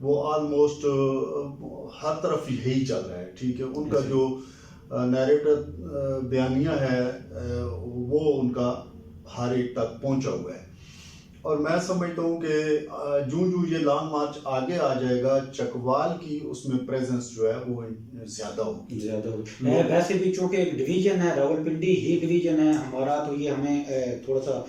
وہ آلموسٹ ہر طرف یہی چل رہا ہے. ٹھیک ہے, ان کا جو نیریٹو بیانیہ ہے وہ ان کا ہر ایک تک پہنچا ہوا ہے. اور میں سمجھتا ہوں کہ جو یہ لانگ مارچ آگے آ جائے گا, چکوال کی اس میں پریزنس جو ہے وہ زیادہ ہوگی. ویسے بھی چونکہ ایک ڈویژن ہے, راولپنڈی ہی ڈویژن ہے ہمارا, تو یہ ہمیں تھوڑا سا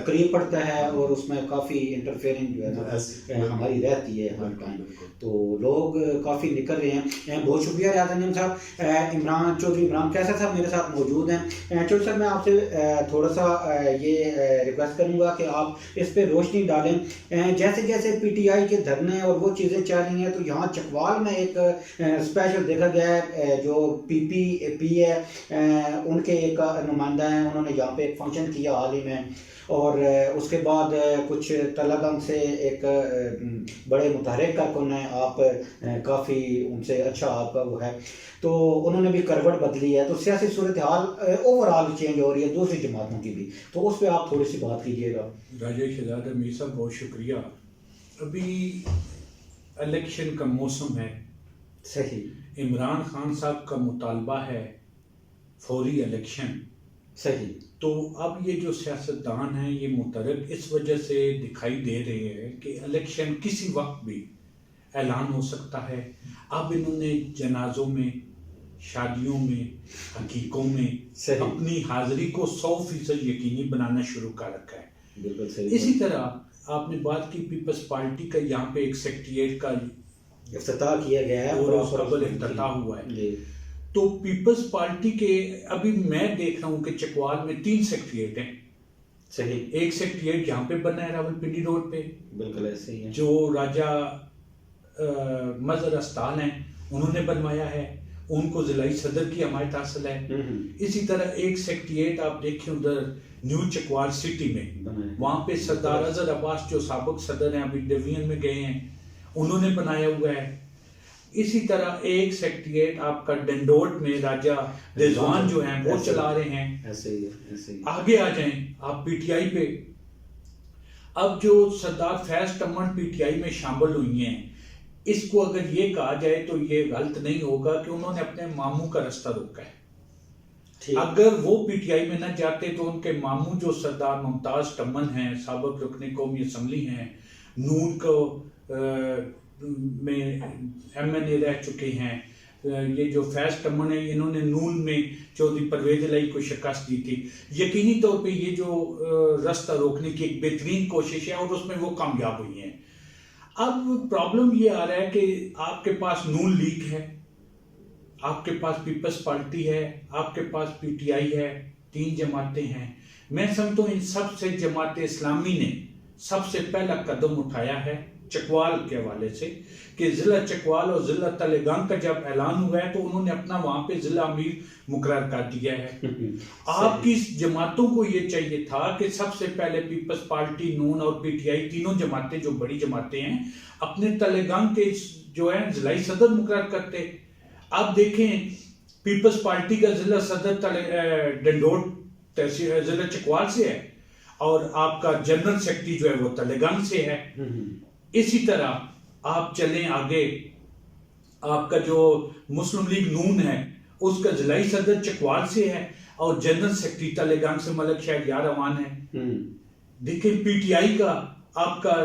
قریب پڑتا ہے اور اس میں کافی انٹرفیئرنگ جو ہے نا ہماری رہتی ہے ہر ٹائم. تو لوگ کافی نکل رہے ہیں. بہت شکریہ ریاض انجم صاحب. عمران چودھری عمران کیسر صاحب میرے ساتھ موجود ہیں. چودھری صاحب میں آپ سے تھوڑا سا یہ ریکویسٹ کروں گا کہ آپ اس پہ روشنی ڈالیں. جیسے جیسے پی ٹی آئی کے دھرنے اور وہ چیزیں چل رہی ہیں, تو یہاں چکوال میں ایک اسپیشل دیکھا گیا ہے, جو پی پی ہے ان کے ایک نمائندہ ہیں, انہوں نے یہاں پہ ایک فنکشن کیا حال ہی میں, اور اس کے بعد کچھ تلگنگ سے ایک بڑے متحرک کارکن ہیں آپ, کافی ان سے اچھا آپ کا وہ ہے, تو انہوں نے بھی کروٹ بدلی ہے. تو سیاسی صورتحال اوور آل چینج ہو رہی ہے دوسری جماعتوں کی بھی, تو اس پہ آپ تھوڑی سی بات کیجیے گا. راجہ شہزاد امیر صاحب بہت شکریہ. ابھی الیکشن کا موسم ہے. صحیح. عمران خان صاحب کا مطالبہ ہے فوری الیکشن. صحیح. تو اب یہ جو سیاستدان ہیں یہ متحرک اس وجہ سے دکھائی دے رہے ہیں کہ الیکشن کسی وقت بھی اعلان ہو سکتا ہے. اب انہوں نے جنازوں میں, شادیوں میں, حقیقوں میں اپنی حاضری کو 100% یقینی بنانا شروع کر رکھا ہے. بالکل صحیح. اسی طرح آپ نے بات کی پیپلز پارٹی کا, یہاں پہ ایک سیکریٹریٹ کا افتتاح کیا گیا ہے اور اس قبل افتتاح ہوا ہے. تو پیپلز پارٹی کے ابھی میں دیکھ رہا ہوں کہ چکوال میں 3 سیکریٹریٹ ہیں. صحیح. ایک سیکریٹریٹ یہاں پہ بنا ہے راولپنڈی روڈ پہ, بالکل ایسے ہی ہے, جو راجہ مظہر استال ہیں انہوں نے بنوایا ہے, ان کو ضلعی صدر کی حمایت حاصل ہے. اسی طرح ایک سیکریٹریٹ آپ دیکھیں ادھر نیو چکوال سٹی میں, وہاں پہ سردار اظہر عباس جو سابق صدر ہیں ابھی ڈویژن میں گئے ہیں, انہوں نے بنایا ہوا ہے. اسی طرح ایک سیکریٹریٹ آپ کا ڈنڈوٹ میں راجہ رضوان جو ہیں وہ چلا رہے ہیں. ایسے ہی. آگے آ جائیں آپ پی ٹی آئی پہ. اب جو سردار فیض ٹمن پی ٹی آئی میں شامل ہوئی ہیں, اس کو اگر یہ کہا جائے تو یہ غلط نہیں ہوگا کہ انہوں نے اپنے ماموں کا رستہ روکا ہے. اگر وہ پی ٹی آئی میں نہ جاتے تو ان کے ماموں جو سردار ممتاز ٹمن ہیں, سابق رکن قومی اسمبلی ہیں, نون کو میں ایم این اے رہ چکے ہیں, یہ جو فیض ٹمن ہے انہوں نے نون میں چودھری پرویز الہی کو شکست دی تھی. یقینی طور پہ یہ جو رستہ روکنے کی ایک بہترین کوشش ہے اور اس میں وہ کامیاب ہوئی ہیں. اب پرابلم یہ آ رہا ہے کہ آپ کے پاس نون لیگ ہے, آپ کے پاس پیپلز پارٹی ہے, آپ کے پاس پی ٹی آئی ہے, 3 جماعتیں ہیں. میں سمجھتا ہوں ان سب سے جماعت اسلامی نے سب سے پہلا قدم اٹھایا ہے چکوال کے حوالے سے, کہ ضلع چکوال اور ضلع تلگنگ کا جب اعلان ہوا ہے تو انہوں نے اپنا وہاں پہ ضلع امیر مقرر کر دیا ہے. آپ کی جماعتوں کو یہ چاہیے تھا کہ سب سے پہلے پیپلز پارٹی, نون اور پی ٹی آئی تینوں جماعتیں جو بڑی جماعتیں ہیں اپنے تلگنگ کے جو ہے ضلعی صدر مقرر کرتے. آپ دیکھیں پیپلز پارٹی کا ضلع صدر ڈنڈوٹ تحصیل ضلع چکوال سے ہے, اور آپ کا جنرل سیکرٹری جو ہے وہ تلگنگ سے ہے. اسی طرح آپ چلیں آگے, آپ کا جو مسلم لیگ نون ہے اس کا ضلعی صدر چکوال سے ہے اور جنرل سیکرٹری تلگنگ سے ملک شہریار امان ہے. دیکھیں پی ٹی آئی کا آپ کا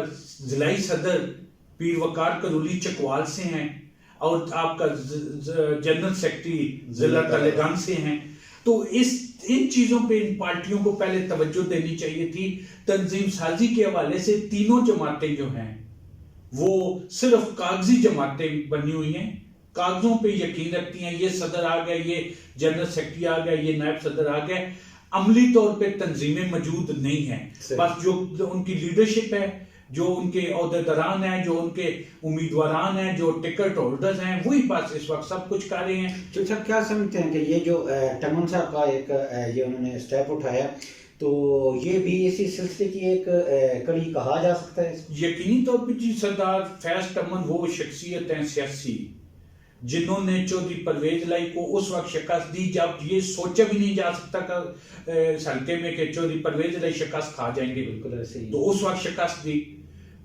ضلعی صدر پیر وقار کرولی چکوال سے ہیں اور آپ کا جنرل سیکرٹری ضلع تلگنگ سے ہیں. تو ان چیزوں پہ ان پارٹیوں کو پہلے توجہ دینی چاہیے تھی. تنظیم سازی کے حوالے سے تینوں جماعتیں جو ہیں وہ صرف کاغذی جماعتیں بنی ہوئی ہیں, کاغذوں پہ یقین رکھتی ہیں, یہ صدر آ گیا, یہ جنرل سیکرٹری آ گیا, یہ نائب صدر آ گیا. عملی طور پہ تنظیمیں موجود نہیں ہیں. بس جو ان کی لیڈرشپ ہے, جو ان کے عہدیداران ہیں, جو ان کے امیدواران ہیں, جو ٹکٹ ہولڈرز ہیں, وہی بس اس وقت سب کچھ کر رہے ہیں. تو سر کیا سمجھتے ہیں کہ یہ جو ٹمن صاحب کا ایک یہ انہوں نے اسٹیپ اٹھایا, تو یہ بھی اسی سلسلے کی ایک کڑی کہا جا سکتا ہے؟ یقینی طور پہ جی, سردار فیض ٹمن وہ شخصیت ہیں سیاسی جنہوں نے چودھری پرویز الہی کو اس وقت شکست دی جب یہ سوچا بھی نہیں جا سکتا کہ حلقے میں کہ چودھری پرویز الہی شکست کھا جائیں گے, بالکل ایسے ہی. تو اس وقت شکست دی.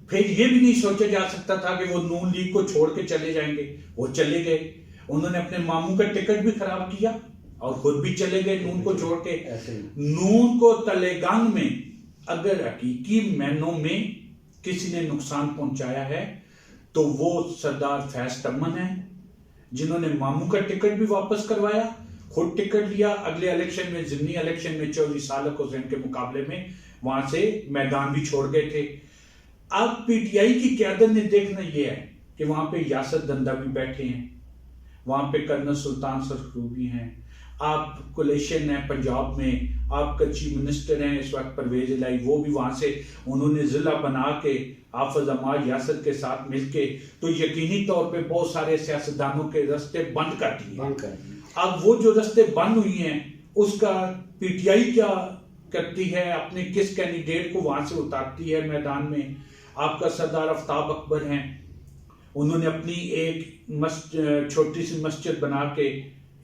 پھر یہ بھی نہیں سوچا جا سکتا تھا کہ وہ نون لیگ کو چھوڑ کے چلے جائیں گے، وہ چلے گئے. انہوں نے اپنے ماموں کا ٹکٹ بھی خراب کیا اور خود بھی چلے گئے نون کو چھوڑ کے. نون کو تلنگانہ میں اگر حقیقی معنوں میں کسی نے نقصان پہنچایا ہے تو وہ سردار فیض تمن ہے، جنہوں نے ماموں کا ٹکٹ بھی واپس کروایا، خود ٹکٹ لیا، اگلے الیکشن میں ضمنی الیکشن میں چودھری سالک حسین کے مقابلے میں وہاں سے میدان بھی چھوڑ گئے تھے. اب پی ٹی آئی کی قیادت نے دیکھنا یہ ہے کہ وہاں پہ یاسر دندہ بھی بیٹھے ہیں، وہاں پہ کرنل سلطان سرخرو بھی ہیں، آپ کولیشن ہے پنجاب میں، آپ کا چیف منسٹر ہیں اس وقت پرویز الہی، وہ بھی وہاں سے انہوں نے ضلع بنا کے حافظ عمار یاسر کے ساتھ مل کے تو یقینی طور پہ بہت سارے سیاستدانوں کے رستے بند کر دیے. اب وہ جو رستے بند ہوئی ہیں اس کا پی ٹی آئی کیا کرتی ہے، اپنے کس کینڈیڈیٹ کو وہاں سے اتارتی ہے میدان میں. آپ کا سردار آفتاب اکبر ہیں، انہوں نے اپنی ایک چھوٹی سی مسجد بنا کے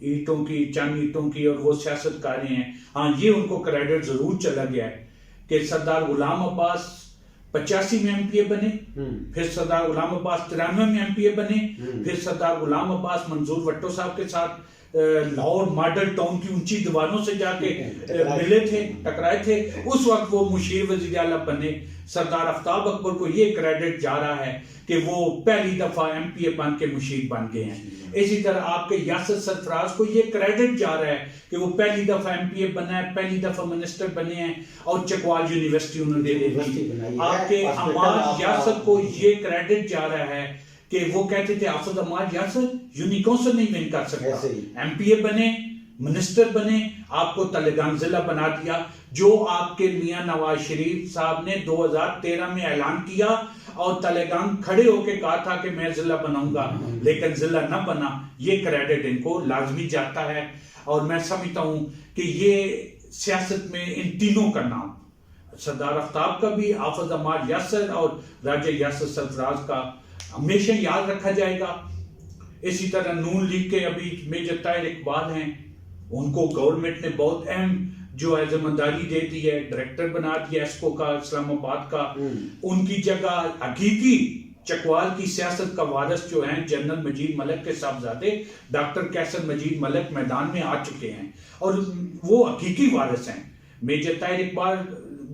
اینٹوں کی، چند اینٹوں کی، اور وہ سیاست کاریں ہیں. ہاں یہ ان کو کریڈٹ ضرور چلا گیا ہے کہ سردار غلام عباس 85 میں ایم پی اے بنے، پھر سردار غلام عباس 93 میں ایم پی اے بنے، پھر سردار غلام عباس منظور بھٹو صاحب کے ساتھ لاہور ماڈل ٹاؤن کی اونچی دیواروں سے جا کے ملے تھے، ٹکرائے تھے، اس وقت وہ مشیر وزیر اعلیٰ بنے. سردار آفتاب اکبر کو یہ کریڈٹ جا رہا ہے کہ وہ پہلی دفعہ ایم پی اے بن کے مشیر بن گئے ہیں. اسی طرح آپ کے یاسر سرفراز کو یہ کریڈٹ جا رہا ہے کہ وہ پہلی دفعہ ایم پی اے بنا ہے، پہلی دفعہ منسٹر بنے ہیں اور چکوال یونیورسٹی انہوں نے دے دی. آپ کے عمار یاسر کو یہ کریڈٹ جا رہا ہے کہ وہ کہتے تھے حافظ عمار یاسر یونیکونسل نہیں ون کر سکتا، ایم پی اے بنے، منسٹر بنے، آپ کو تلنگانہ ضلع بنا دیا، جو آپ کے میاں نواز شریف صاحب نے 2013 میں اعلان کیا اور تلنگانہ کھڑے ہو کے کہا تھا کہ میں ضلع بناؤں گا، لیکن ضلع نہ بنا. یہ کریڈٹ ان کو لازمی جاتا ہے. اور میں سمجھتا ہوں کہ یہ سیاست میں ان تینوں کا نام، سردار آفتاب کا بھی، حافظ عمار یاسر اور راجہ یاسر سرفراز کا، ہمیشہ یاد رکھا جائے گا. اسی طرح نون لیگ کے ابھی میجر طاہر اقبال ہیں، ان کو گورنمنٹ نے بہت اہم جو ہے ذمہ داری دے دی ہے، ڈائریکٹر بنا دیا ایسکو کا اسلام آباد کا. ان کی جگہ حقیقی چکوال کی سیاست کا وارث جو ہیں جنرل مجید ملک کے صاحبزادے ڈاکٹر کیسر مجید ملک میدان میں آ چکے ہیں اور وہ حقیقی وارث ہیں. میجر طاہر اقبال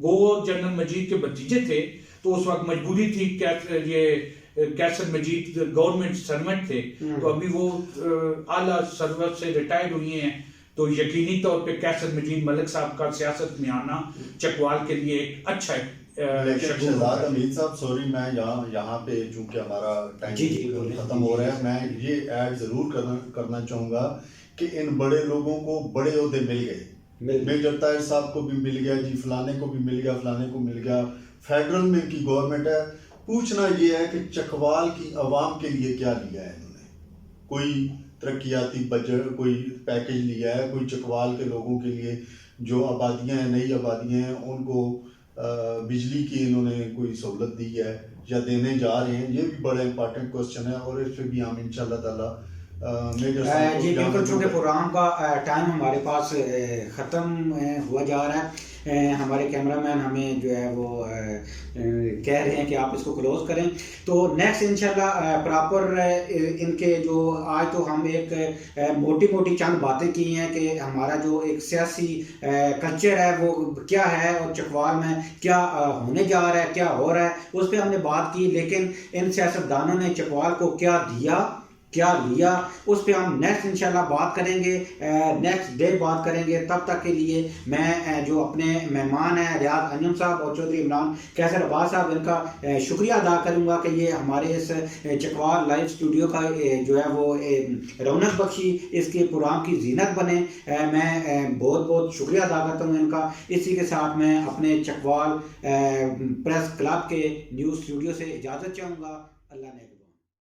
گو جنرل مجید کے بھتیجے تھے تو اس وقت مجبوری تھی، یہ کیسر مجید گورنمنٹ سرونٹ تھے تو ابھی وہ اعلیٰ سروس سے ریٹائر ہوئی ہیں، تو یقینی طور پہ کیسر مجید ملک صاحب کا سیاست میں آنا چکوال کے لیے ایک اچھا شہزاد حمید صاحب سوری میں یہاں پہ چونکہ ہمارا ٹائم ختم ہو رہا ہے، میں یہ ایڈ ضرور کرنا چاہوں گا کہ ان بڑے لوگوں کو بڑے عہدے مل گئے. میجر طاہر صاحب کو بھی مل گیا، جی فلانے کو بھی مل گیا، فلانے کو مل گیا. فیڈرل میں کی گورنمنٹ ہے. پوچھنا یہ ہے کہ چکوال کی عوام کے لیے کیا لیا ہے انہوں نے؟ کوئی ترقیاتی بجٹ، کوئی پیکج لیا ہے؟ کوئی چکوال کے لوگوں کے لیے جو آبادیاں ہیں، نئی آبادیاں ہیں، ان کو بجلی کی انہوں نے کوئی سہولت دی ہے یا دینے جا رہے ہیں؟ یہ بھی بڑا امپارٹنٹ کوسچن ہے اور اس پہ بھی ہم انشاءاللہ تعالیٰ جی بالکل. چونکہ پروگرام کا ٹائم ہمارے پاس ختم ہوا جا رہا ہے، ہمارے کیمرہ مین ہمیں جو ہے وہ کہہ رہے ہیں کہ آپ اس کو کلوز کریں. تو نیکسٹ انشاءاللہ پراپر ان کے جو آج تو ہم ایک موٹی چند باتیں کی ہیں کہ ہمارا جو ایک سیاسی کلچر ہے وہ کیا ہے اور چکوال میں کیا ہونے جا رہا ہے، کیا ہو رہا ہے، اس پہ ہم نے بات کی. لیکن ان سیاستدانوں نے چکوال کو کیا دیا، کیا لیا، اس پہ ہم نیکسٹ انشاءاللہ بات کریں گے، نیکسٹ ڈے بات کریں گے. تب تک کے لیے میں جو اپنے مہمان ہیں ریاض انجم صاحب اور چودھری عمران کیسر عباس صاحب، ان کا شکریہ ادا کروں گا کہ یہ ہمارے اس چکوال لائیو اسٹوڈیو کا جو ہے وہ رونق بخشی، اس کے پروگرام کی زینت بنے. میں بہت شکریہ ادا کرتا ہوں ان کا. اسی کے ساتھ میں اپنے چکوال پریس کلب کے نیوز اسٹوڈیو سے اجازت چاہوں گا. اللہ نے